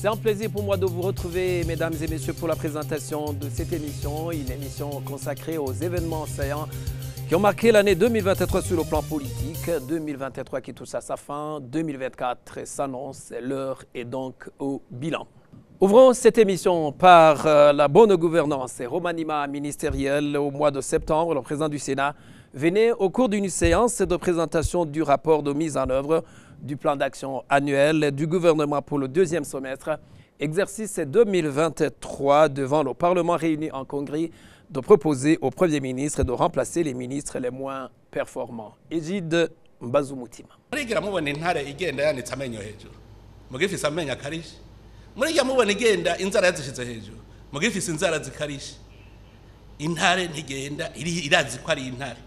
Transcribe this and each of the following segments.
C'est un plaisir pour moi de vous retrouver, mesdames et messieurs, pour la présentation de cette émission, une émission consacrée aux événements saillants qui ont marqué l'année 2023 sur le plan politique, 2023 qui touche à sa fin, 2024 s'annonce, l'heure est donc au bilan. Ouvrons cette émission par la bonne gouvernance et remaniement ministériel. Au mois de septembre, le président du Sénat venait au cours d'une séance de présentation du rapport de mise en œuvre du plan d'action annuel du gouvernement pour le deuxième semestre, exercice 2023, devant le Parlement réuni en congrès, de proposer au Premier ministre de remplacer les ministres les moins performants. Egide Mbazumutima.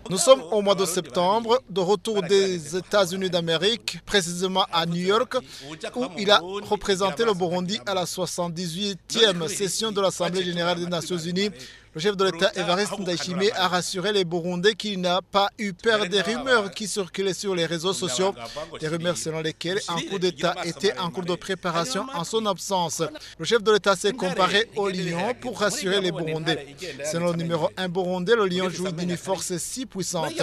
Nous sommes au mois de septembre, de retour des États-Unis d'Amérique, précisément à New York, où il a représenté le Burundi à la 78e session de l'Assemblée générale des Nations unies. Le chef de l'État, Évariste Ndayishimiye, a rassuré les Burundais qu'il n'a pas eu peur des rumeurs qui circulaient sur les réseaux sociaux. Des rumeurs selon lesquelles un coup d'État était en cours de préparation en son absence. Le chef de l'État s'est comparé au lion pour rassurer les Burundais. Selon le numéro 1 burundais, le lion jouit d'une force si puissante.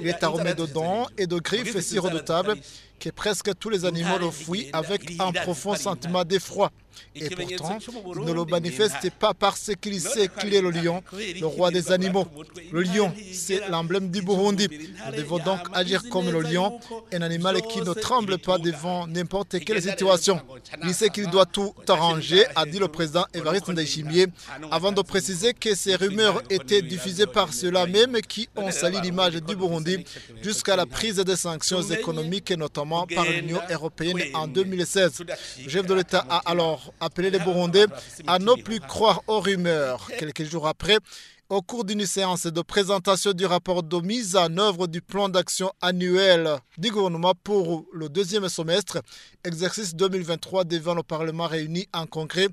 Il est armé de dents et de griffes si redoutables que presque tous les animaux le fuient avec un profond sentiment d'effroi. Et pourtant, il ne le manifeste pas parce qu'il sait qu'il est le lion, le roi des animaux. Le lion, c'est l'emblème du Burundi. Nous devons donc agir comme le lion, un animal qui ne tremble pas devant n'importe quelle situation. Il sait qu'il doit tout arranger, a dit le président Évariste Ndayishimiye, avant de préciser que ces rumeurs étaient diffusées par ceux-là même qui ont sali l'image du Burundi jusqu'à la prise des sanctions économiques, notamment par l'Union européenne en 2016. Le chef de l'État a alors appelé les Burundais à ne plus croire aux rumeurs. Quelques jours après, au cours d'une séance de présentation du rapport de mise en œuvre du plan d'action annuel du gouvernement pour le deuxième semestre, exercice 2023 devant le Parlement réuni en congrès,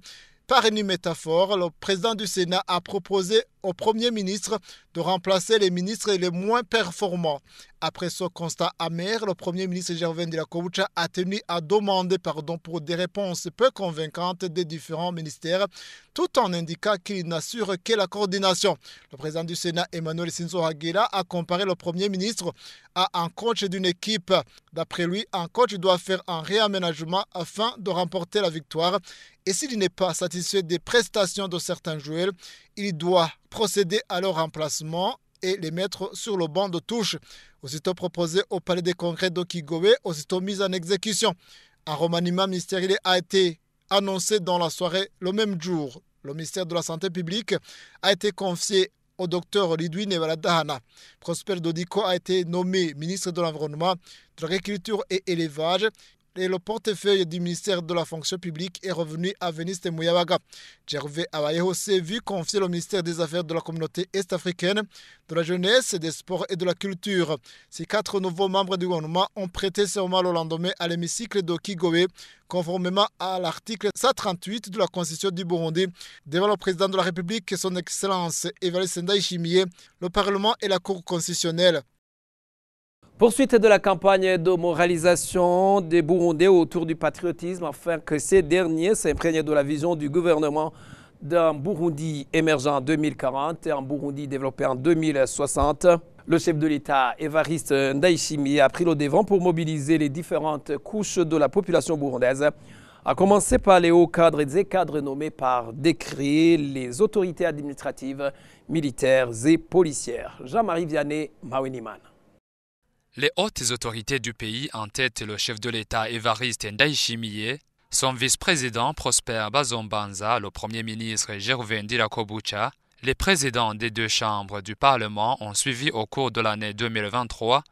par une métaphore, le président du Sénat a proposé au Premier ministre de remplacer les ministres les moins performants. Après ce constat amer, le Premier ministre Gervais Ndirakobucha a tenu à demander pardon pour des réponses peu convaincantes des différents ministères, tout en indiquant qu'il n'assure que la coordination. Le président du Sénat, Emmanuel Sinzo Hagera, a comparé le Premier ministre à un coach d'une équipe. D'après lui, un coach doit faire un réaménagement afin de remporter la victoire. Et s'il n'est pas satisfait des prestations de certains joueurs, il doit procéder à leur remplacement et les mettre sur le banc de touche. Aussitôt proposé au palais des congrès d'Okigowe, aussitôt mis en exécution. Un remaniement ministériel a été annoncé dans la soirée le même jour. Le ministère de la Santé publique a été confié au docteur Lidwine Evaladahana. Prosper Dodiko a été nommé ministre de l'Environnement, de l'Agriculture et Élevage. Et le portefeuille du ministère de la fonction publique est revenu à Veniste Muyabaga. Gervais Abayeho s'est vu confier le ministère des Affaires de la communauté est-africaine, de la jeunesse, des sports et de la culture. Ces 4 nouveaux membres du gouvernement ont prêté serment le lendemain à l'hémicycle de Kigowe, conformément à l'article 138 de la Constitution du Burundi, devant le président de la République, son Excellence Évariste Ndayishimiye, le Parlement et la Cour constitutionnelle. Poursuite de la campagne de moralisation des Burundais autour du patriotisme afin que ces derniers s'imprègnent de la vision du gouvernement d'un Burundi émergent en 2040 et un Burundi développé en 2060. Le chef de l'État, Évariste Ndayishimiye, a pris le devant pour mobiliser les différentes couches de la population burundaise, à commencer par les hauts cadres et des cadres nommés par décret, les autorités administratives, militaires et policières. Jean-Marie Vianney, Mawiniman. Les hautes autorités du pays, en tête le chef de l'État Évariste Ndayishimiye, son vice-président Prosper Bazombanza, le premier ministre Gervais Ndirakobucha, les présidents des 2 chambres du Parlement ont suivi au cours de l'année 2023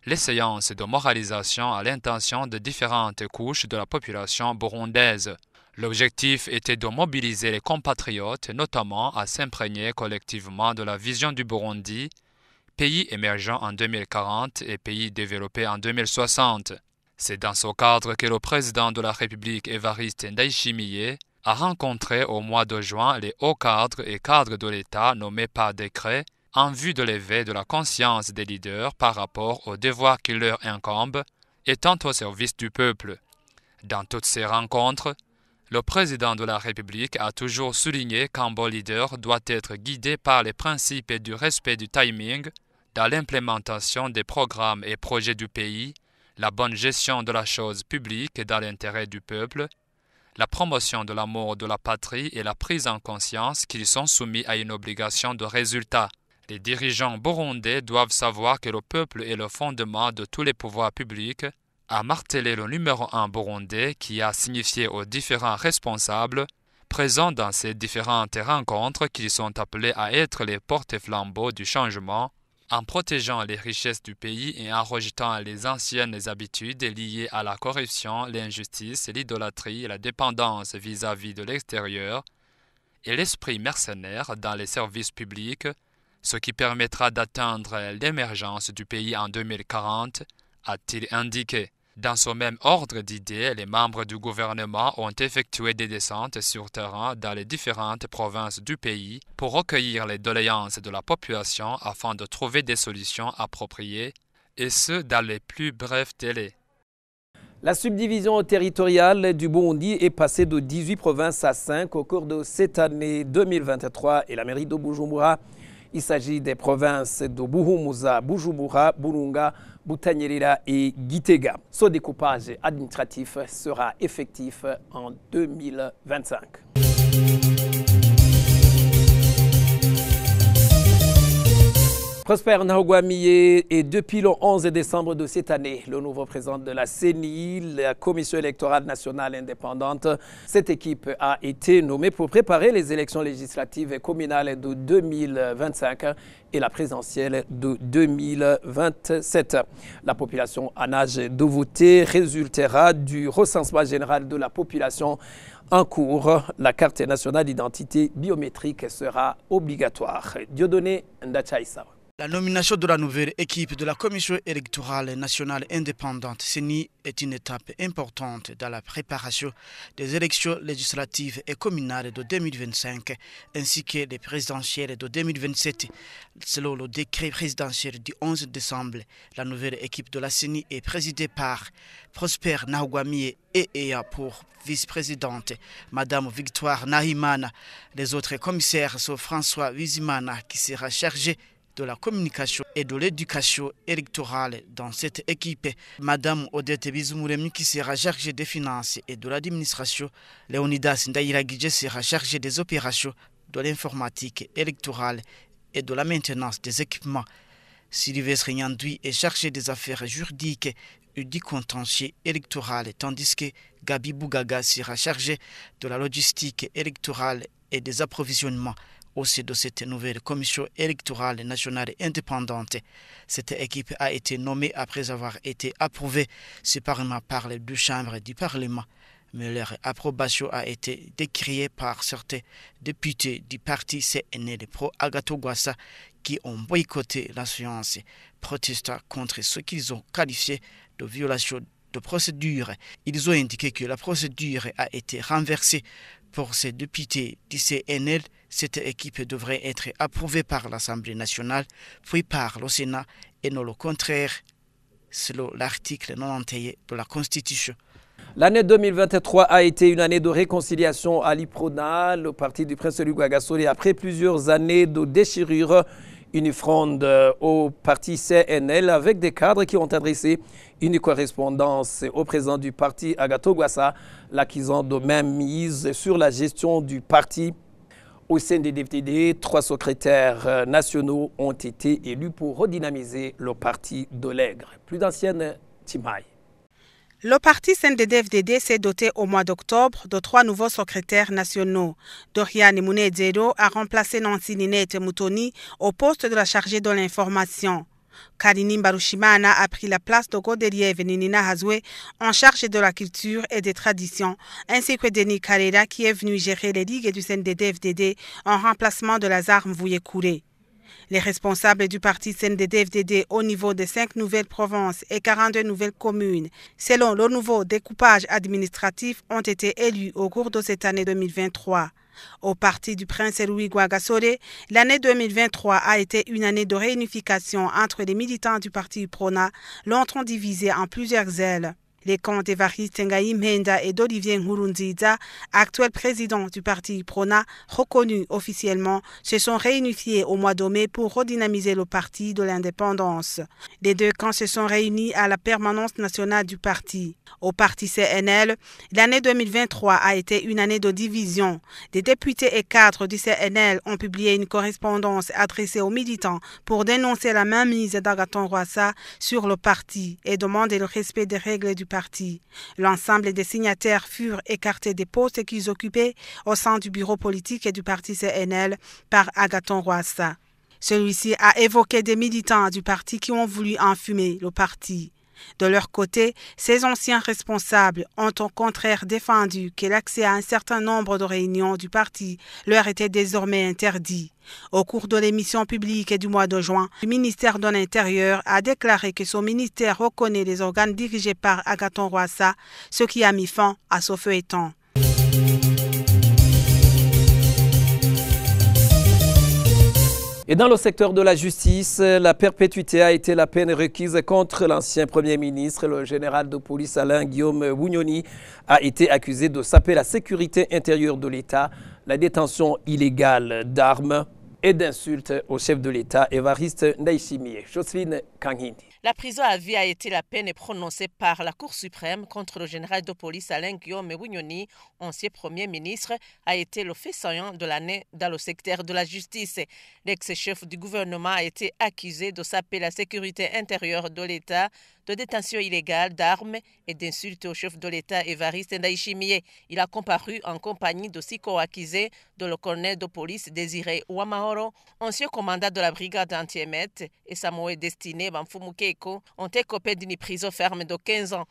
les séances de moralisation à l'intention de différentes couches de la population burundaise. L'objectif était de mobiliser les compatriotes, notamment à s'imprégner collectivement de la vision du Burundi, pays émergent en 2040 et pays développé en 2060. C'est dans ce cadre que le président de la République Évariste Ndayishimiye a rencontré au mois de juin les hauts cadres et cadres de l'État nommés par décret en vue de l'éveil de la conscience des leaders par rapport aux devoirs qui leur incombent, étant au service du peuple. Dans toutes ces rencontres, Le président de la République a toujours souligné qu'un bon leader doit être guidé par les principes et du respect du timing dans l'implémentation des programmes et projets du pays, la bonne gestion de la chose publique dans l'intérêt du peuple, la promotion de l'amour de la patrie et la prise en conscience qu'ils sont soumis à une obligation de résultat. Les dirigeants burundais doivent savoir que le peuple est le fondement de tous les pouvoirs publics, a martelé le numéro 1 burundais qui a signifié aux différents responsables présents dans ces différentes rencontres qu'ils sont appelés à être les porte-flambeaux du changement, en protégeant les richesses du pays et en rejetant les anciennes habitudes liées à la corruption, l'injustice, l'idolâtrie, la dépendance vis-à-vis de l'extérieur et l'esprit mercenaire dans les services publics, ce qui permettra d'atteindre l'émergence du pays en 2040, a-t-il indiqué. Dans ce même ordre d'idées, les membres du gouvernement ont effectué des descentes sur terrain dans les différentes provinces du pays pour recueillir les doléances de la population afin de trouver des solutions appropriées, et ce dans les plus brefs délais. La subdivision territoriale du Burundi est passée de 18 provinces à 5 au cours de cette année 2023 et la mairie de Bujumbura. Il s'agit des provinces de Buhumuza, Bujumbura, Burunga, Butanyerera et Gitega. Ce découpage administratif sera effectif en 2025. Prosper Ntahogwamiye est depuis le 11 décembre de cette année le nouveau président de la CENI, la Commission électorale nationale indépendante. Cette équipe a été nommée pour préparer les élections législatives et communales de 2025 et la présidentielle de 2027. La population en âge de voter résultera du recensement général de la population en cours. La carte nationale d'identité biométrique sera obligatoire. Dieudonné Ndachaïsa. La nomination de la nouvelle équipe de la Commission électorale nationale indépendante CENI est une étape importante dans la préparation des élections législatives et communales de 2025 ainsi que les présidentielles de 2027. Selon le décret présidentiel du 11 décembre, la nouvelle équipe de la CENI est présidée par Prosper Ntahogwamiye et ayant pour vice-présidente Madame Victoire Nahimana. Les autres commissaires sont François Wizimana qui sera chargé de la communication et de l'éducation électorale dans cette équipe, Madame Odette Bizumuremyi qui sera chargée des finances et de l'administration, Léonidas Ndayiragije sera chargé des opérations, de l'informatique électorale et de la maintenance des équipements. Sylvestre Nyandwi est chargé des affaires juridiques et du contentieux électoral, tandis que Gabi Bougaga sera chargé de la logistique électorale et des approvisionnements. Aussi de cette nouvelle commission électorale nationale indépendante. Cette équipe a été nommée après avoir été approuvée séparément par les deux chambres du Parlement. Mais leur approbation a été décriée par certains députés du parti CNL pro Agatogwasa qui ont boycotté la séance, protestant contre ce qu'ils ont qualifié de violation de procédure. Ils ont indiqué que la procédure a été renversée. Pour ces députés du CNL, cette équipe devrait être approuvée par l'Assemblée nationale, puis par le Sénat, et non le contraire, selon l'article 91 de la Constitution. L'année 2023 a été une année de réconciliation à l'IPRONA, le parti du prince Louis Rwagasore, après plusieurs années de déchirure. Une fronde au parti CNL avec des cadres qui ont adressé une correspondance au président du parti Agatogwasa, l'accusant de même mise sur la gestion du parti. Au sein des DFDD, 3 secrétaires nationaux ont été élus pour redynamiser le parti de l'Aigre. Plus d'anciennes, Timay. Le parti CNDD-FDD s'est doté au mois d'octobre de 3 nouveaux secrétaires nationaux. Doriane Munezero a remplacé Nancy Ninette Mutoni au poste de la chargée de l'information. Karini Mbarushimana a pris la place de Godelieve Ninina Hazwe en charge de la culture et des traditions, ainsi que Denis Karera qui est venu gérer les ligues du CNDD-FDD en remplacement de Lazare Mvouye-Kouré. Les responsables du parti CNDD-FDD au niveau des 5 nouvelles provinces et 42 nouvelles communes, selon le nouveau découpage administratif, ont été élus au cours de cette année 2023. Au parti du prince Louis Rwagasore, l'année 2023 a été une année de réunification entre les militants du parti UPRONA, longtemps divisés en plusieurs ailes. Les camps d'Évariste Ngaï Mhenda et d'Olivier Nkurunziza, actuel président du parti Prona, reconnu officiellement, se sont réunifiés au mois de mai pour redynamiser le parti de l'indépendance. Les deux camps se sont réunis à la permanence nationale du parti. Au parti CNL, l'année 2023 a été une année de division. Des députés et cadres du CNL ont publié une correspondance adressée aux militants pour dénoncer la mainmise d'Agathon Rwasa sur le parti et demander le respect des règles du parti. L'ensemble des signataires furent écartés des postes qu'ils occupaient au sein du bureau politique et du parti CNL par Agathon Rwasa. Celui-ci a évoqué des militants du parti qui ont voulu enfumer le parti. De leur côté, ces anciens responsables ont au contraire défendu que l'accès à un certain nombre de réunions du parti leur était désormais interdit. Au cours de l'émission publique du mois de juin, le ministère de l'Intérieur a déclaré que son ministère reconnaît les organes dirigés par Agathon Rwasa, ce qui a mis fin à ce feuilleton. Et dans le secteur de la justice, la perpétuité a été la peine requise contre l'ancien Premier ministre. Le général de police Alain-Guillaume Bunyoni a été accusé de saper la sécurité intérieure de l'État, la détention illégale d'armes et d'insultes au chef de l'État, Évariste Ndayishimiye. Jocelyne Kanghindi. La prison à vie a été la peine prononcée par la Cour suprême contre le général de police Alain-Guillaume Bunyoni, ancien Premier ministre, a été le fait saillant de l'année dans le secteur de la justice. L'ex-chef du gouvernement a été accusé de saper la sécurité intérieure de l'État, de détention illégale d'armes et d'insultes au chef de l'État Évariste Ndayishimiye. Il a comparu en compagnie de 6 co-accusés de le colonel de police Désiré Ouamahoro, ancien commandant de la brigade anti-émet, et Samuel Destiné Bamfumukeko ont écopé d'une prison ferme de 15 ans.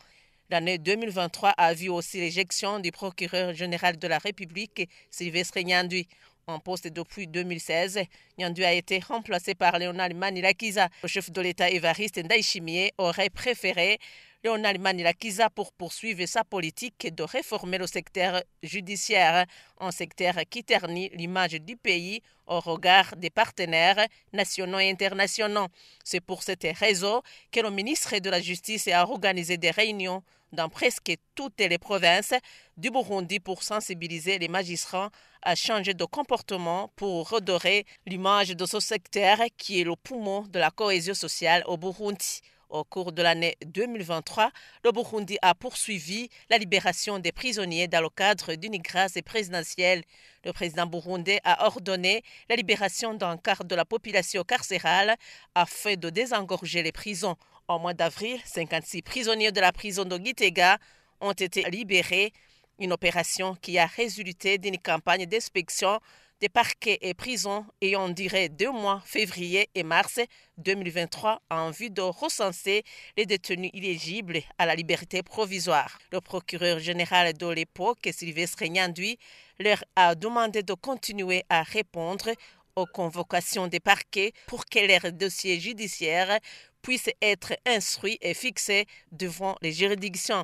L'année 2023 a vu aussi l'éjection du procureur général de la République, Sylvestre Nyandwi. En poste depuis 2016, Nyandwi a été remplacé par Léonard Manilakiza. Le chef de l'État Évariste Ndayishimiye aurait préféré Léonard Manilakiza pour poursuivre sa politique de réformer le secteur judiciaire, un secteur qui ternit l'image du pays au regard des partenaires nationaux et internationaux. C'est pour cette raison que le ministre de la Justice a organisé des réunions dans presque toutes les provinces du Burundi pour sensibiliser les magistrats à changer de comportement pour redorer l'image de ce secteur qui est le poumon de la cohésion sociale au Burundi. Au cours de l'année 2023, le Burundi a poursuivi la libération des prisonniers dans le cadre d'une grâce présidentielle. Le président burundais a ordonné la libération d'un quart de la population carcérale afin de désengorger les prisons. Au mois d'avril, 56 prisonniers de la prison de Gitega ont été libérés, une opération qui a résulté d'une campagne d'inspection des parquets et prisons ayant duré 2 mois, février et mars 2023, en vue de recenser les détenus éligibles à la liberté provisoire. Le procureur général de l'époque, Sylvestre Nyandwi, leur a demandé de continuer à répondre aux convocations des parquets pour que leurs dossiers judiciaires puissent être instruits et fixés devant les juridictions.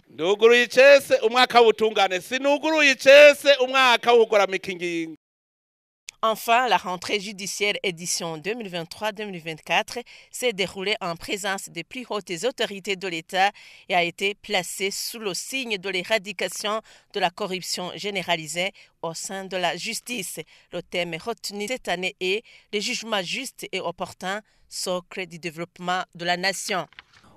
Enfin, la rentrée judiciaire édition 2023-2024 s'est déroulée en présence des plus hautes autorités de l'État et a été placée sous le signe de l'éradication de la corruption généralisée au sein de la justice. Le thème retenu cette année est « Le jugement juste et opportun, socle du développement de la nation ».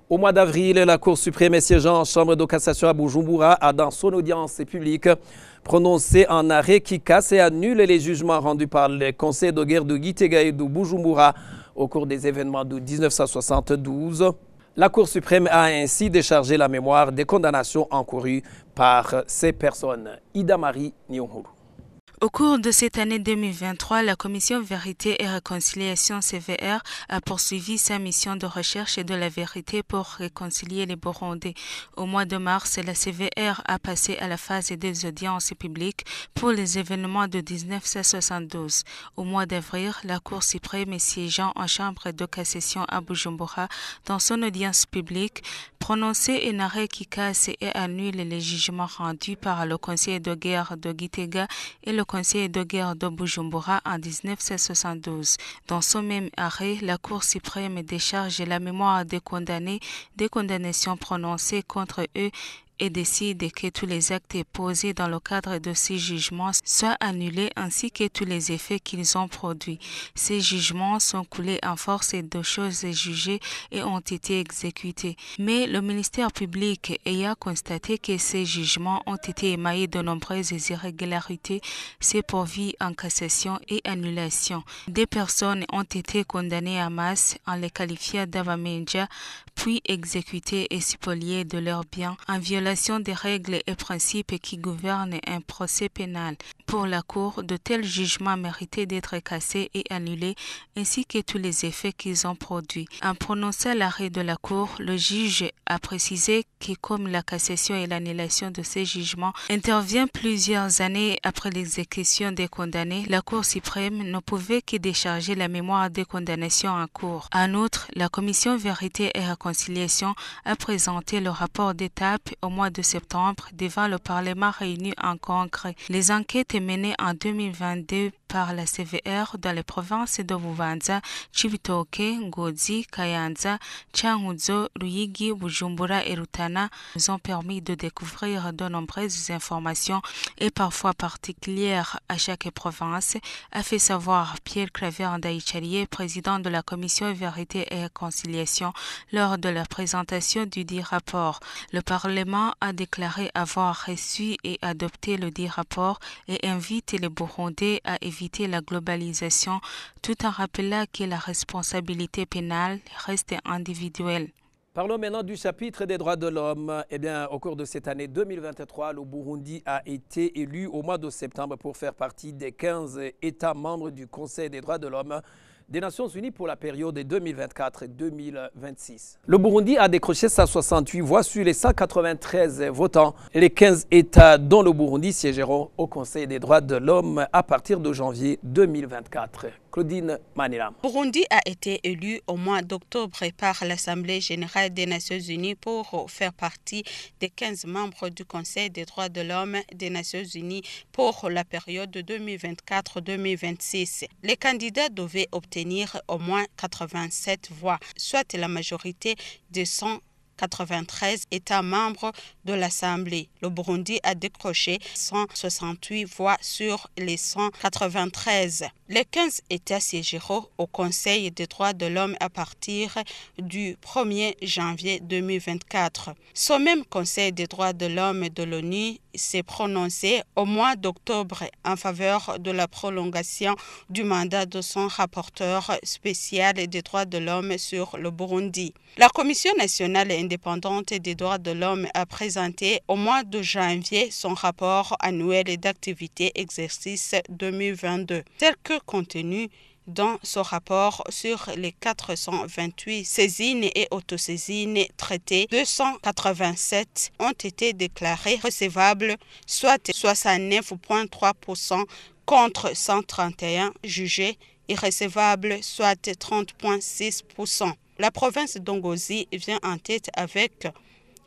Au mois d'avril, la Cour suprême siégeant en chambre de cassation à Bujumbura a, dans son audience publique, prononcé un arrêt qui casse et annule les jugements rendus par le Conseil de guerre de Gitega et de Bujumbura au cours des événements de 1972. La Cour suprême a ainsi déchargé la mémoire des condamnations encourues par ces personnes. Ida Marie Nyonghuru. Au cours de cette année 2023, la Commission Vérité et Réconciliation CVR a poursuivi sa mission de recherche de la vérité pour réconcilier les Burundais. Au mois de mars, la CVR a passé à la phase des audiences publiques pour les événements de 1972. Au mois d'avril, la Cour suprême siégeant en chambre de cassation à Bujumbura, dans son audience publique, prononçait un arrêt qui casse et annule les jugements rendus par le Conseil de guerre de Gitega et le Conseil de guerre de Bujumbura en 1972. Dans ce même arrêt, la Cour suprême décharge la mémoire des condamnés des condamnations prononcées contre eux et décide que tous les actes posés dans le cadre de ces jugements soient annulés ainsi que tous les effets qu'ils ont produits. Ces jugements sont coulés en force de choses jugées et ont été exécutés. Mais le ministère public ayant constaté que ces jugements ont été émaillés de nombreuses irrégularités, s'est pourvu en cassation et annulation. Des personnes ont été condamnées à masse en les qualifiant d'avamendia, puis exécutées et spoliées de leurs biens en violation des règles et principes qui gouvernent un procès pénal. Pour la Cour, de tels jugements méritaient d'être cassés et annulés, ainsi que tous les effets qu'ils ont produits. En prononçant l'arrêt de la Cour, le juge a précisé que comme la cassation et l'annulation de ces jugements intervient plusieurs années après l'exécution des condamnés, la Cour suprême ne pouvait que décharger la mémoire des condamnations en cours. En outre, la Commission Vérité et Réconciliation a présenté le rapport d'étape au mois de septembre devant le Parlement réuni en congrès. Les enquêtes menées en 2022 par la CVR dans les provinces de Bubanza, Cibitoke, Ngozi, Kayanza, Cankuzo, Ruyigi, Bujumbura et Rutana nous ont permis de découvrir de nombreuses informations et parfois particulières à chaque province, a fait savoir Pierre Claver Ndaïcharie, président de la Commission Vérité et Réconciliation, lors de la présentation du dit rapport. Le Parlement a déclaré avoir reçu et adopté le dit rapport et invite les Burundais à éviter la globalisation tout en rappelant que la responsabilité pénale reste individuelle. Parlons maintenant du chapitre des droits de l'homme. Au cours de cette année 2023, le Burundi a été élu au mois de septembre pour faire partie des 15 États membres du Conseil des droits de l'homme des Nations Unies pour la période 2024-2026. Le Burundi a décroché 168 voix sur les 193 votants. Les 15 États dont le Burundi siégeront au Conseil des droits de l'homme à partir de janvier 2024. Claudine Manilam. Burundi a été élu au mois d'octobre par l'Assemblée générale des Nations Unies pour faire partie des 15 membres du Conseil des droits de l'homme des Nations Unies pour la période 2024-2026. Les candidats devaient obtenir au moins 87 voix, soit la majorité des 193 États membres de l'Assemblée. Le Burundi a décroché 168 voix sur les 193. Les 15 États siégeront au Conseil des droits de l'homme à partir du 1er janvier 2024. Ce même Conseil des droits de l'homme de l'ONU s'est prononcé au mois d'octobre en faveur de la prolongation du mandat de son rapporteur spécial des droits de l'homme sur le Burundi. La Commission nationale indépendante des droits de l'homme a présenté au mois de janvier son rapport annuel d'activité exercice 2022, tel que contenu dans ce rapport. Sur les 428 saisines et autosaisines traitées, 287 ont été déclarées recevables, soit 69,3% contre 131 jugées irrecevables, soit 30,6%. La province d'Ongozi vient en tête avec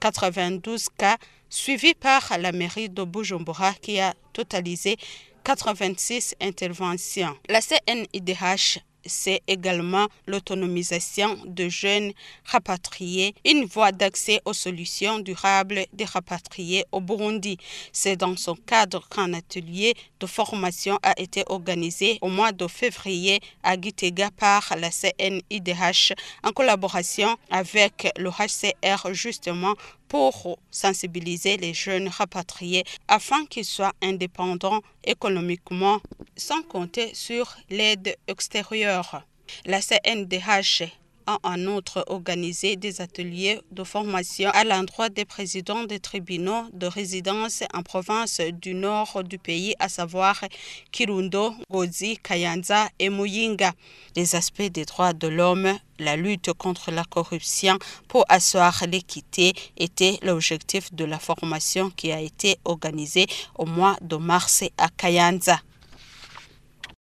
92 cas, suivi par la mairie de Bujumbura qui a totalisé 86 interventions. La CNIDH, c'est également l'autonomisation de jeunes rapatriés, une voie d'accès aux solutions durables des rapatriés au Burundi. C'est dans ce cadre qu'un atelier de formation a été organisé au mois de février à Gitega par la CNIDH en collaboration avec le HCR, justement pour sensibiliser les jeunes rapatriés afin qu'ils soient indépendants économiquement, sans compter sur l'aide extérieure. La CNDH a en outre organisé des ateliers de formation à l'endroit des présidents des tribunaux de résidence en province du nord du pays, à savoir Kirundo, Ngozi, Kayanza et Muyinga. Les aspects des droits de l'homme, la lutte contre la corruption pour asseoir l'équité était l'objectif de la formation qui a été organisée au mois de mars à Kayanza.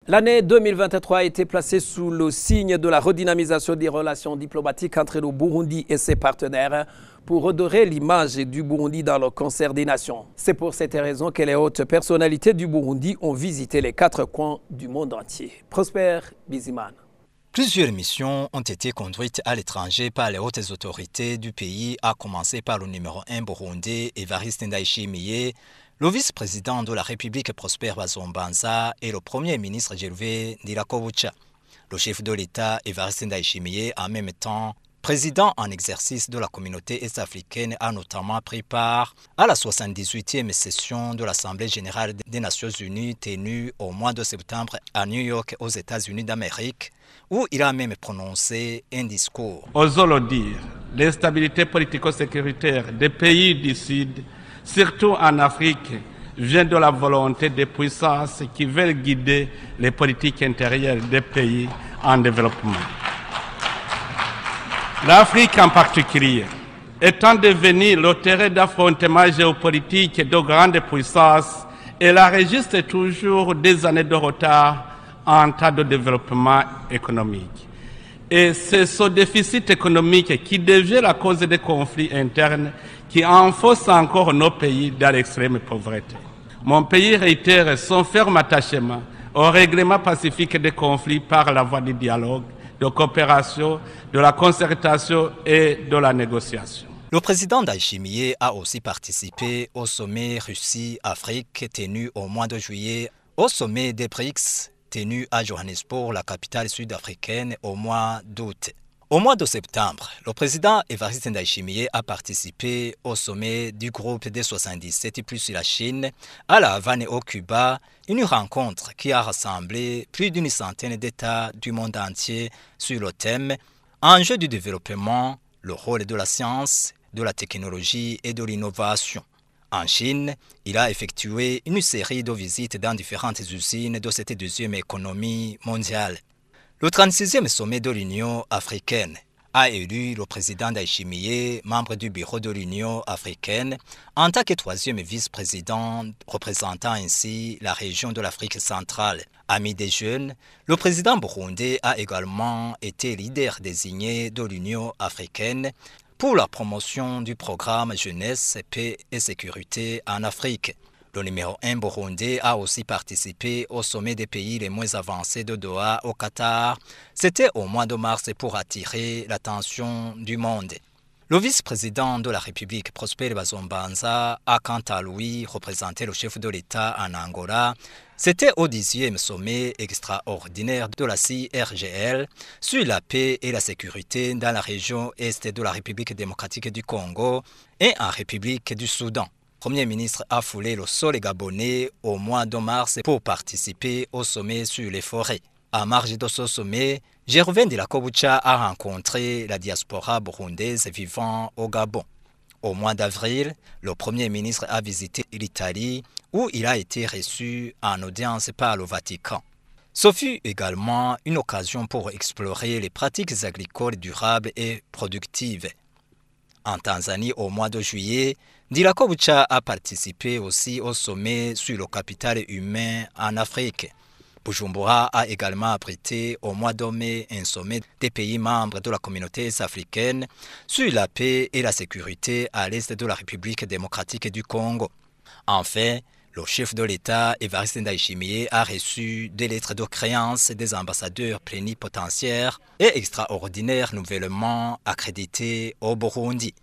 L'année 2023 a été placée sous le signe de la redynamisation des relations diplomatiques entre le Burundi et ses partenaires pour redorer l'image du Burundi dans le concert des nations. C'est pour cette raison que les hautes personnalités du Burundi ont visité les 4 coins du monde entier. Prosper Bizimana. Plusieurs missions ont été conduites à l'étranger par les hautes autorités du pays, à commencer par le numéro 1 burundais Evariste Ndayishimiye, le vice-président de la République Prosper Bazombanza et le premier ministre Gervais Ndirakobucha. Le chef de l'État Evariste Ndayishimiye, en même temps président en exercice de la communauté est-africaine, a notamment pris part à la 78e session de l'Assemblée générale des Nations unies tenue au mois de septembre à New York aux États-Unis d'Amérique, où il a même prononcé un discours. Osons le dire, l'instabilité politico-sécuritaire des pays du Sud, surtout en Afrique, vient de la volonté des puissances qui veulent guider les politiques intérieures des pays en développement. L'Afrique en particulier, étant devenue le terrain d'affrontement géopolitique de grandes puissances, elle enregistre toujours des années de retard en temps de développement économique. Et c'est ce déficit économique qui devient la cause des conflits internes qui enfonce encore nos pays dans l'extrême pauvreté. Mon pays réitère son ferme attachement au règlement pacifique des conflits par la voie du dialogue, de coopération, de la concertation et de la négociation. Le président Ndayishimiye a aussi participé au sommet Russie-Afrique tenu au mois de juillet, au sommet des BRICS tenu à Johannesburg, la capitale sud-africaine, au mois d'août. Au mois de septembre, le président Evariste Ndayishimiye a participé au sommet du groupe des 77 plus la Chine à La Havane au Cuba, une rencontre qui a rassemblé plus d'une centaine d'États du monde entier sur le thème « Enjeux du développement, le rôle de la science, de la technologie et de l'innovation ». En Chine, il a effectué une série de visites dans différentes usines de cette deuxième économie mondiale. Le 36e sommet de l'Union africaine a élu le président Ndayishimiye, membre du bureau de l'Union africaine, en tant que troisième vice-président, représentant ainsi la région de l'Afrique centrale. Ami des jeunes, le président burundais a également été leader désigné de l'Union africaine pour la promotion du programme Jeunesse, Paix et Sécurité en Afrique. Le numéro 1 burundais a aussi participé au sommet des pays les moins avancés de Doha au Qatar. C'était au mois de mars pour attirer l'attention du monde. Le vice-président de la République, Prosper Bazombanza, a quant à lui représenté le chef de l'État en Angola. C'était au 10e sommet extraordinaire de la CIRGL sur la paix et la sécurité dans la région est de la République démocratique du Congo et en République du Soudan. Le Premier ministre a foulé le sol gabonais au mois de mars pour participer au sommet sur les forêts. À marge de ce sommet, Gervais Ndirakobucha a rencontré la diaspora burundaise vivant au Gabon. Au mois d'avril, le Premier ministre a visité l'Italie où il a été reçu en audience par le Vatican. Ce fut également une occasion pour explorer les pratiques agricoles durables et productives. En Tanzanie, au mois de juillet, Ndirakobucha a participé aussi au sommet sur le capital humain en Afrique. Bujumbura a également abrité au mois de mai un sommet des pays membres de la communauté africaine sur la paix et la sécurité à l'est de la République démocratique du Congo. Enfin, le chef de l'État, Evariste Ndayishimiye, a reçu des lettres de créance des ambassadeurs plénipotentiaires et extraordinaires nouvellement accrédités au Burundi.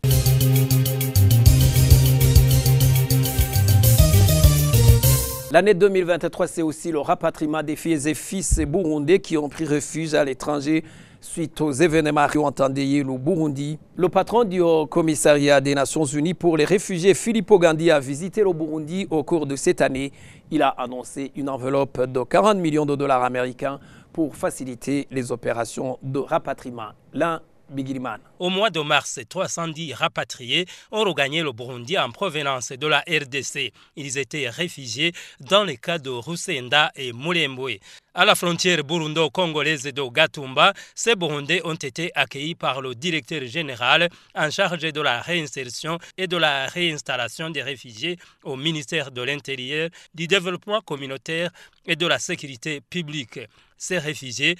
L'année 2023, c'est aussi le rapatriement des filles et fils burundais qui ont pris refuge à l'étranger suite aux événements qui ont endeuillé le Burundi. Le patron du commissariat des Nations Unies pour les réfugiés, Filippo Grandi, a visité le Burundi au cours de cette année. Il a annoncé une enveloppe de 40 millions de dollars américains pour faciliter les opérations de rapatriement. Au mois de mars, 310 rapatriés ont regagné le Burundi en provenance de la RDC. Ils étaient réfugiés dans les cas de Rusenda et Mulembwe. À la frontière burundo-congolaise de Gatumba, ces Burundais ont été accueillis par le directeur général en charge de la réinsertion et de la réinstallation des réfugiés au ministère de l'Intérieur, du Développement communautaire et de la Sécurité publique. Ces réfugiés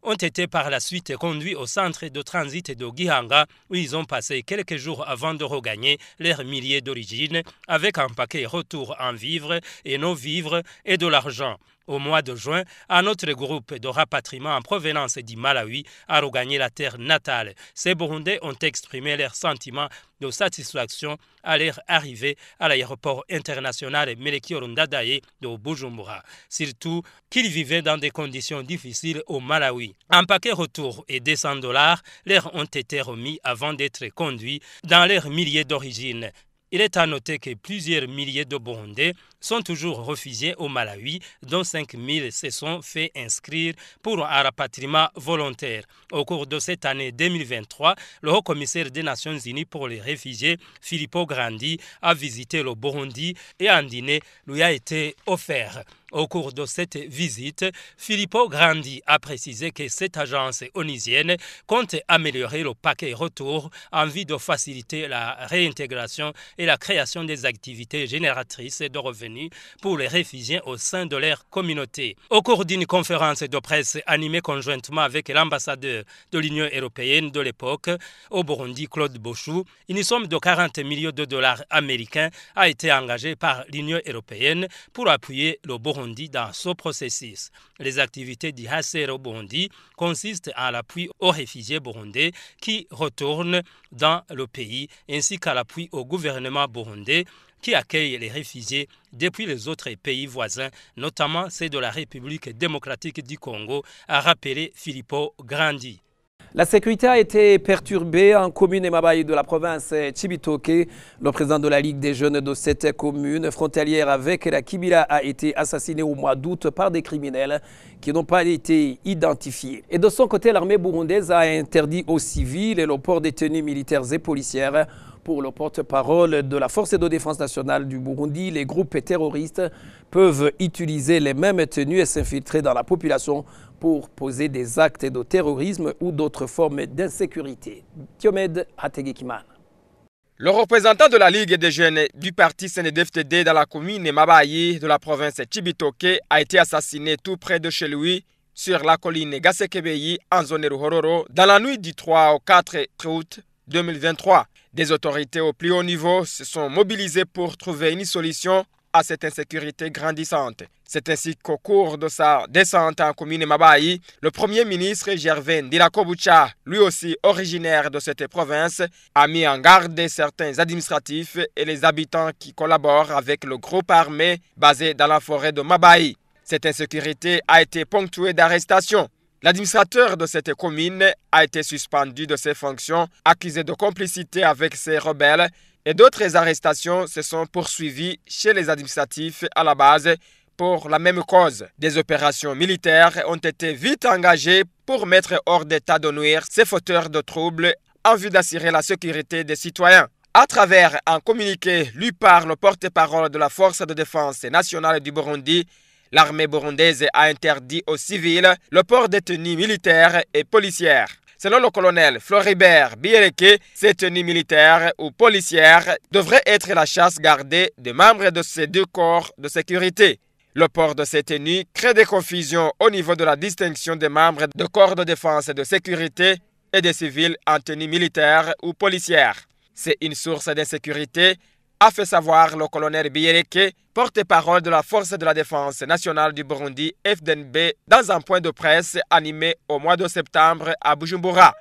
ont été par la suite conduits au centre de transit de Gihanga où ils ont passé quelques jours avant de regagner leurs milliers d'origine avec un paquet retour en vivres et non-vivres et de l'argent. Au mois de juin, un autre groupe de rapatriement en provenance du Malawi a regagné la terre natale. Ces Burundais ont exprimé leur sentiment de satisfaction à leur arrivée à l'aéroport international Melchior Ndadaye de Bujumbura. Surtout qu'ils vivaient dans des conditions difficiles au Malawi. Un paquet retour et $200 leur ont été remis avant d'être conduits dans leurs milliers d'origine. Il est à noter que plusieurs milliers de Burundais sont toujours réfugiés au Malawi, dont 5 000 se sont fait inscrire pour un rapatriement volontaire. Au cours de cette année 2023, le haut-commissaire des Nations Unies pour les réfugiés, Filippo Grandi, a visité le Burundi et un dîner lui a été offert. Au cours de cette visite, Filippo Grandi a précisé que cette agence onusienne compte améliorer le paquet retour en vue de faciliter la réintégration et la création des activités génératrices de revenus pour les réfugiés au sein de leur communauté. Au cours d'une conférence de presse animée conjointement avec l'ambassadeur de l'Union européenne de l'époque au Burundi, Claude Bochou, une somme de 40 millions de dollars américains a été engagée par l'Union européenne pour appuyer le Burundi dans ce processus. Les activités du HCR au Burundi consistent à l'appui aux réfugiés burundais qui retournent dans le pays ainsi qu'à l'appui au gouvernement burundais qui accueille les réfugiés depuis les autres pays voisins, notamment ceux de la République démocratique du Congo, a rappelé Filippo Grandi. La sécurité a été perturbée en commune Emabaye de la province Chibitoke. Le président de la Ligue des jeunes de cette commune frontalière avec la Kibila a été assassiné au mois d'août par des criminels qui n'ont pas été identifiés. Et de son côté, l'armée burundaise a interdit aux civils le port des tenues militaires et policières. Pour le porte-parole de la Force de défense nationale du Burundi, les groupes terroristes peuvent utiliser les mêmes tenues et s'infiltrer dans la population pour poser des actes de terrorisme ou d'autres formes d'insécurité. Diomed Hategekiman. Le représentant de la Ligue des jeunes du parti CNDD-FDD dans la commune Mabaye de la province Chibitoke a été assassiné tout près de chez lui sur la colline Gasekebeyi en zone Ruhororo dans la nuit du 3 au 4 août 2023. Des autorités au plus haut niveau se sont mobilisées pour trouver une solution à cette insécurité grandissante. C'est ainsi qu'au cours de sa descente en commune Mabaye, le Premier ministre Gervais Ndirakobucha, lui aussi originaire de cette province, a mis en garde certains administratifs et les habitants qui collaborent avec le groupe armé basé dans la forêt de Mabaye. Cette insécurité a été ponctuée d'arrestations. L'administrateur de cette commune a été suspendu de ses fonctions, accusé de complicité avec ces rebelles, et d'autres arrestations se sont poursuivies chez les administratifs à la base pour la même cause. Des opérations militaires ont été vite engagées pour mettre hors d'état de nuire ces fauteurs de troubles en vue d'assurer la sécurité des citoyens. À travers un communiqué lu par le porte-parole de la Force de défense nationale du Burundi, l'armée burundaise a interdit aux civils le port des tenues militaires et policières. Selon le colonel Floribert Biereke, ces tenues militaires ou policières devraient être la chasse gardée des membres de ces deux corps de sécurité. Le port de ces tenues crée des confusions au niveau de la distinction des membres de corps de défense et de sécurité et des civils en tenue militaire ou policière. C'est une source d'insécurité, a fait savoir le colonel Biereke, porte-parole de la Force de la défense nationale du Burundi, FDNB, dans un point de presse animé au mois de septembre à Bujumbura.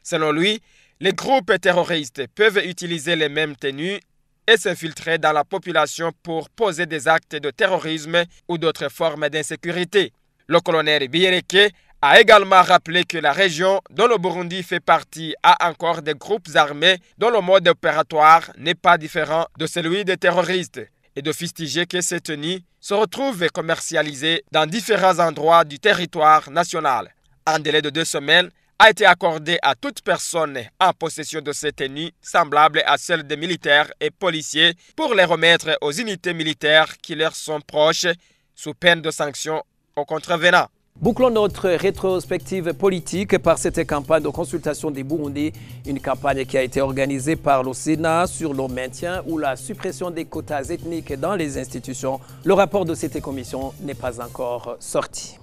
Selon lui, les groupes terroristes peuvent utiliser les mêmes tenues et s'infiltrer dans la population pour poser des actes de terrorisme ou d'autres formes d'insécurité. Le colonel Biereke a également rappelé que la région dont le Burundi fait partie a encore des groupes armés dont le mode opératoire n'est pas différent de celui des terroristes et de fustiger que ces tenues se retrouvent commercialisées dans différents endroits du territoire national. Un délai de 2 semaines a été accordé à toute personne en possession de ces tenues semblables à celles des militaires et policiers pour les remettre aux unités militaires qui leur sont proches sous peine de sanctions aux contrevenants. Bouclons notre rétrospective politique par cette campagne de consultation des Burundis, une campagne qui a été organisée par le Sénat sur le maintien ou la suppression des quotas ethniques dans les institutions. Le rapport de cette commission n'est pas encore sorti.